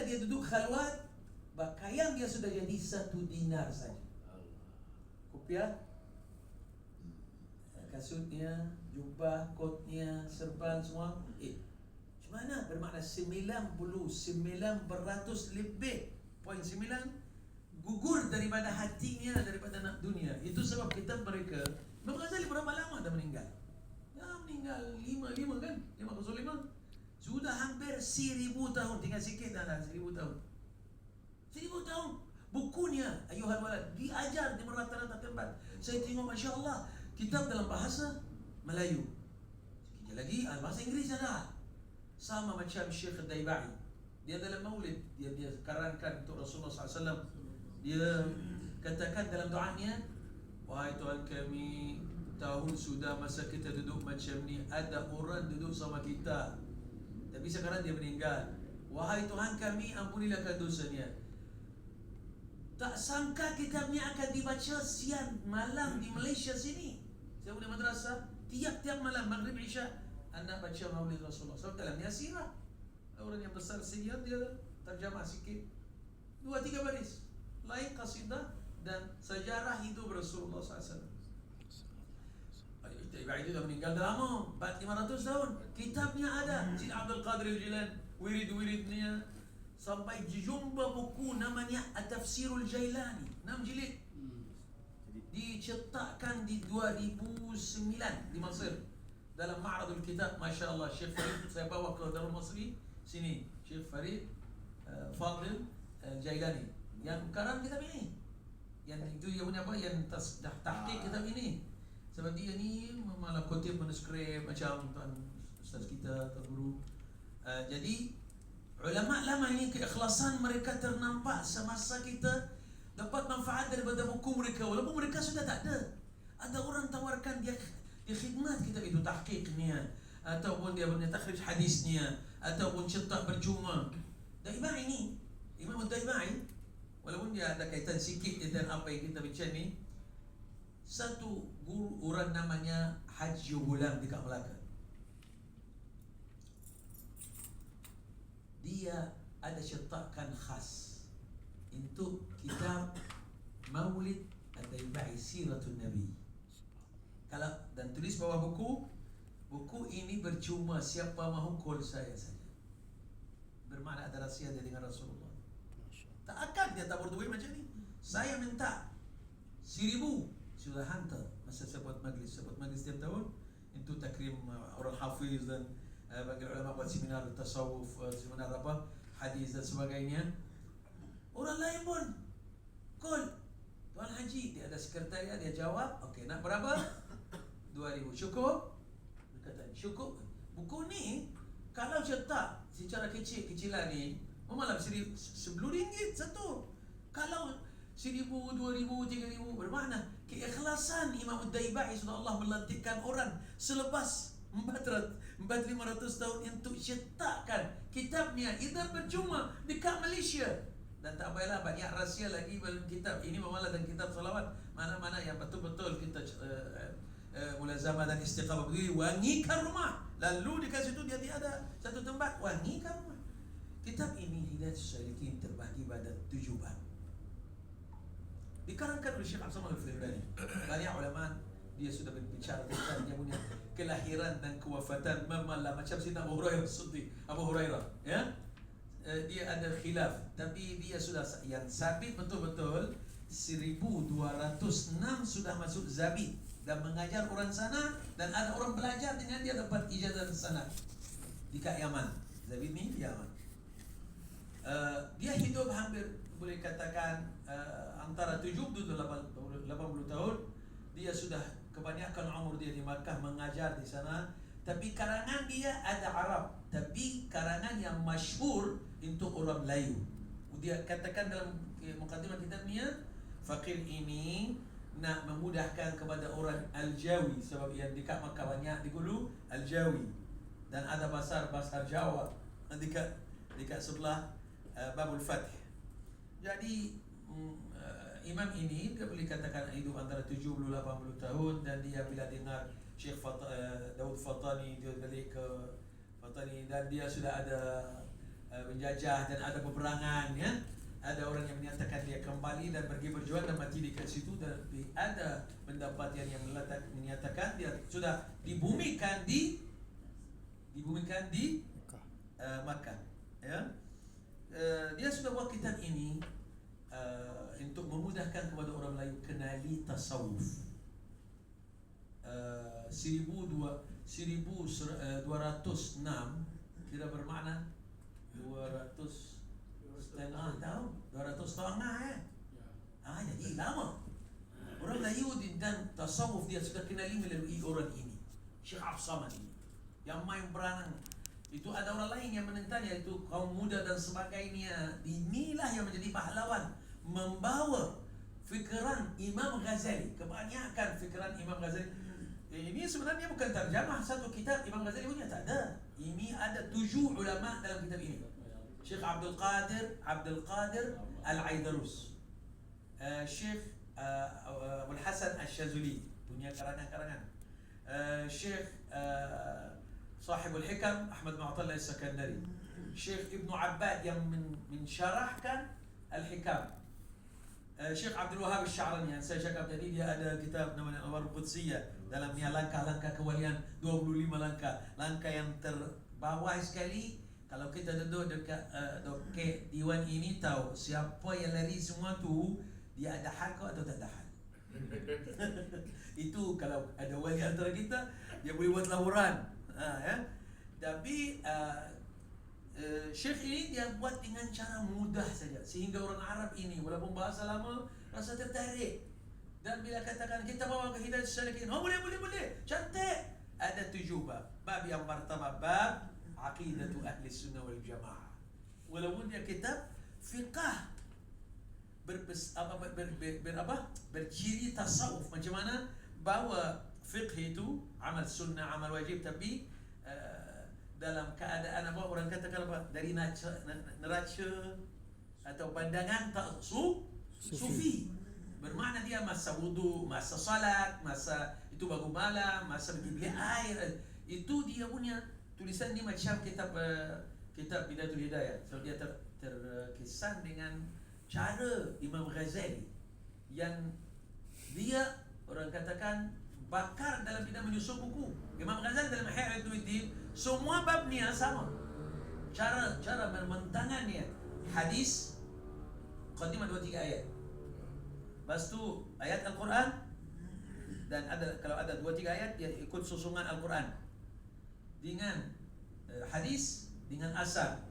dia duduk khalwat, pakaian dia sudah jadi 1 dinar saja. Kopiah, kasutnya, jubah, kotnya, serban semua. Macam mana? Bermakna 99% lebih, 0.9 gugur daripada hatinya, daripada nak dunia. Itu sebab kitab mereka, Imam Ghazali berapa lama dah meninggal? Ya, meninggal 5 kan? 505. Sudah hampir 1000 tahun, tinggal sikit dah 1000 tahun. 1000 tahun. Bukunya ayuhal walad diajar di merata-rata tempat. Saya tengok, Masya Allah, kitab dalam bahasa Melayu, sekejap lagi bahasa Inggeris ada. Sama macam Syekh Daibai, dia dalam maulid, dia karangkan untuk Rasulullah SAW. Dia katakan dalam doanya, wahai Tuhan kami, tahun sudah masa kita duduk macam ni, ada orang duduk sama kita, tapi sekarang dia meninggal. Wahai Tuhan kami, ampunilah dosanya. Tak sangka kitabnya akan dibaca siang malam di Malaysia sini. Saya punya madrasah, tiap-tiap malam maghrib isya anak baca maulid Rasulullah. Sebab dalamnya sirah. Orang yang besar senior dia terjemah sikit, 2-3 baris, lain qasidah dan sejarah hidup Rasulullah SAW. Itu dah meninggal dah lama, 400-500 tahun. Kitabnya ada. Syed Abdul Qadir Al-Jilan, wirid-wiridnya, sampai jumpa buku namanya At-Tafsirul Jailani, 6 jilid. Dicetakkan di 2009 di Mesir dalam Ma'radul Kitab. Masya Allah, Syekh Farid saya bawa ke Darul Masri sini, Syekh Farid Fadil Jailani yang karang kitab ini, yang itu dia punya apa, yang tahqiq kitab ini. Sebab dia ni malah kutip manuskrip macam tuan ustaz kita, tuan guru. Jadi ulama lama ini keikhlasan mereka ternampak semasa kita dapat manfaat daripada buku mereka, walaupun mereka sudah tak ada. Ada orang tawarkan dia khidmat kitab itu, tahqiqnya, ataupun dia punya takhrij hadisnya, ataupun cetak percuma. Daibai ini, Imam Daibai, walaupun dia ada kaitan sikit dengan apa yang kita bincang ni, satu guru orang namanya Haji Ghulam dekat Melaka. Dia ada cetakan khas untuk kitab Maulid Ad-Daibai Siratun Nabi. Kalau dan tulis bawah buku ini percuma, siapa mahu call saya saja. Bermakna ada rahsia dia dengan Rasulullah. Tak akan dia tabur duit macam ni. Saya minta 1000 sudah hantar. Masa saya buat majlis setiap tahun untuk takrim orang hafiz dan bagi ulama buat seminar tasawuf, seminar apa, hadis dan sebagainya. Orang lain pun call, Tuan Haji, dia ada sekretariat, dia jawab, okey, nak berapa? 2000, cukup? Dia kata, cukup. Buku ni kalau cetak secara kecilan ni malah RM10 satu. Kalau 1000, 2000, 3000, bermakna keikhlasan Imam Ad-Daibai sudah Allah melantikkan orang selepas 400-500 tahun untuk cetakkan kitabnya. Itu percuma dekat Malaysia. Dan tak payahlah banyak rahsia lagi dalam kitab ini, memalah dan kitab salawat, mana-mana yang betul-betul kita mulazamah dan istiqamah begini, wangikan rumah. Lalu dekat situ dia ada satu tempat, wangikan rumah. Kitab ini Hidayatus Salikin terbagi pada 7 bab. Dikarangkan oleh Syekh Abdul Samad Al-Firdani. Banyak ulama dia sudah berbicara tentang dia punya kelahiran dan kewafatan, malah macam Sayyidina Abu Hurairah Siddiq, Abu Hurairah, ya. Dia ada khilaf, tapi dia sudah yang sabit betul-betul 1206 sudah masuk zabit dan mengajar orang sana, dan ada orang belajar dengan dia dapat ijazah sana di Yaman. Zabit ni di Yaman. Dia hidup hampir boleh katakan antara 70 dan 80 tahun. Dia sudah kebanyakan umur dia di Makkah mengajar di sana. Tapi karangan dia ada Arab, tapi karangan yang masyhur untuk orang Melayu. Dia katakan dalam mukadimah kitabnya, fakir ini nak memudahkan kepada orang Al-Jawi, sebab yang dekat Makkah banyak dulu Al-Jawi, dan ada bahasa Jawa dekat sebelah Babul Fath. Jadi imam ini dia boleh katakan hidup antara 70-80 tahun, dan dia bila dengar Syekh Daud Fatani, dia balik ke Fatani, dan dia sudah ada menjajah dan ada peperangan, ya. Ada orang yang menyatakan dia kembali dan pergi berjuang dan mati di situ, dan ada pendapat yang menyatakan dia sudah dibumikan di Makkah, ya. Dia sudah buat kitab ini untuk memudahkan kepada orang Melayu kenali tasawuf. 1206 kira bermakna 200 setengah tahun, 200 setengah, jadi lama. Orang Melayu dan tasawuf dia sudah kenali melalui orang ini, Syekh Abdul Samad ini, yang main peranan. Itu ada orang lain yang menentangnya, itu kaum muda dan sebagainya. Inilah yang menjadi pahlawan, membawa fikiran Imam Ghazali. Kebanyakan fikiran Imam Ghazali ini sebenarnya bukan terjemah satu kitab Imam Ghazali punya, tak ada. Ini ada 7 ulama dalam kitab ini. Syekh Abdul Qadir Al-Aidarus, Syekh Abdul Hasan Al-Shazuli punya karangan-karangan, Syekh Sahibul Hikam Ahmad Mu'tallah Al-Sakandari, Syekh Ibn Abbad yang mensyarahkan Al-Hikam, Syekh Abdul Wahab Al-Sya'rani yang saya cakap tadi, dia ada kitab namanya Al-Anwar Qudsiyah, dalamnya langkah-langkah kewalian, 25 langkah yang terbawah sekali. Kalau kita duduk dekat diwan ini, tahu siapa yang lari semua tu, dia ada hal atau tak ada hal. Itu kalau ada wali antara kita, dia boleh buat laporan, ya. Tapi Syekh ini dia buat dengan cara mudah saja, sehingga orang Arab ini walaupun bahasa lama rasa tertarik. Dan bila katakan kita bawa ke hidayah salikin, boleh, cantik. Ada 7 bab. Bab yang pertama, bab Aqidatu Ahli Sunnah wal Jamaah. Walaupun dia kitab fiqah berciri tasawuf, macam mana bawa fiqh itu amal sunnah, amal wajib, tapi dalam keadaan apa orang katakan apa, dari neraca atau pandangan tak sufi. Bermakna dia masa wudu, masa salat, masa itu bangun malam, masa pergi beli air. Itu dia punya tulisan ni macam kitab Bidayatul Hidayah. So dia terkesan dengan cara Imam Ghazali yang dia orang katakan bakar dalam bidang menyusun buku. Imam Ghazali dalam Ihya Ulumuddin semua babnya sama. Cara mentangannya hadis qadimah 2-3 ayat. Lepas tu ayat Al-Quran, dan kalau ada 2-3 ayat dia ikut susunan Al-Quran dengan hadis dengan asar.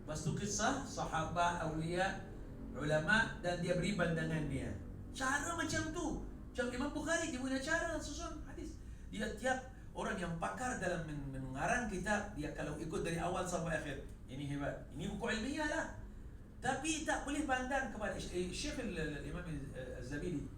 Lepas tu kisah sahabat, awliya, ulama, dan dia beri pandangan dia. Cara macam tu. Macam Imam Bukhari dia punya cara susun hadis. Dia tiap orang yang pakar dalam mengarang kitab, dia kalau ikut dari awal sampai akhir, ini hebat. Ini buku ilmiah lah. Tapi tak boleh pandang kepada Syekh Imam Az-Zabidi.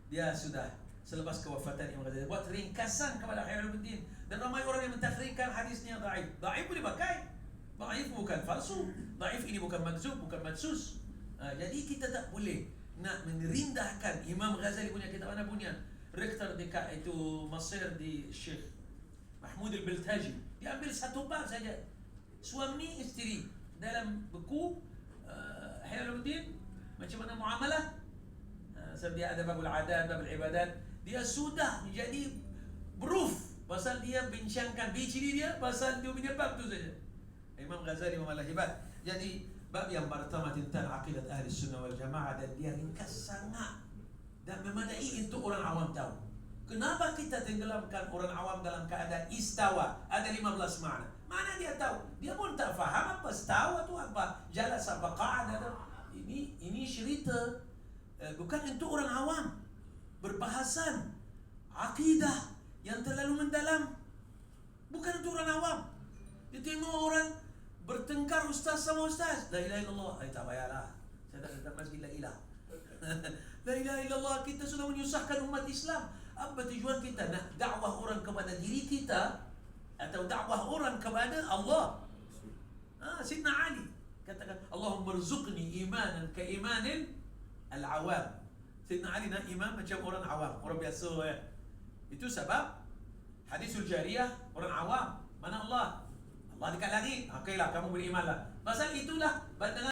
Dia sudah selepas kewafatan Imam Ghazali buat ringkasan kepada Ihya Ulumuddin, dan ramai orang yang mentahrikan hadisnya dhaif. Dhaif boleh pakai. Dhaif bukan palsu. Dhaif ini bukan makzub, bukan madsus. Jadi kita tak boleh nak merendahkan Imam Ghazali punya kitab. Mana punya rektor dekat itu Mesir di Syekh Mahmud Al-Biltaji, dia ambil satu bab saja, suami isteri, dalam buku Ihya Ulumuddin macam mana muamalah. Sebab dia ada babul adat, babul ibadat, dia sudah menjadi proof pasal dia bincangkan biciri dia pasal dia punya bab tu saja. Imam Ghazali memang hebat. Jadi bab yang pertama tentang aqidat Ahli Sunnah wal Jamaah, dan dia ringkas sangat dan memadai untuk orang awam tahu. Kenapa kita tenggelamkan orang awam dalam keadaan istawa? Ada 15 makna. Mana dia tahu? Dia pun tak faham apa istawa tu apa, jalas apa, qa'ad ada. Ini cerita bukan untuk orang awam. Berbahasan akidah yang terlalu mendalam, bukan untuk orang awam. Dia tengok orang bertengkar ustaz sama ustaz, la ilaha illallah, tak payahlah, saya tak datang masjid la ilah. La ilaha illallah, kita sudah menyusahkan umat Islam. Apa tujuan kita? Nak dakwah orang kepada diri kita atau dakwah orang kepada Allah? Sayyidina Ali katakan, Allahumma rzuqni imanan ka imanin al-awam. Sayyidina Ali nak iman macam orang awam, orang biasa ya. Itu sebab hadisul jariyah orang awam. Mana Allah Allah dekat langit, okeylah kamu beriman lah. Pasal itulah pandangan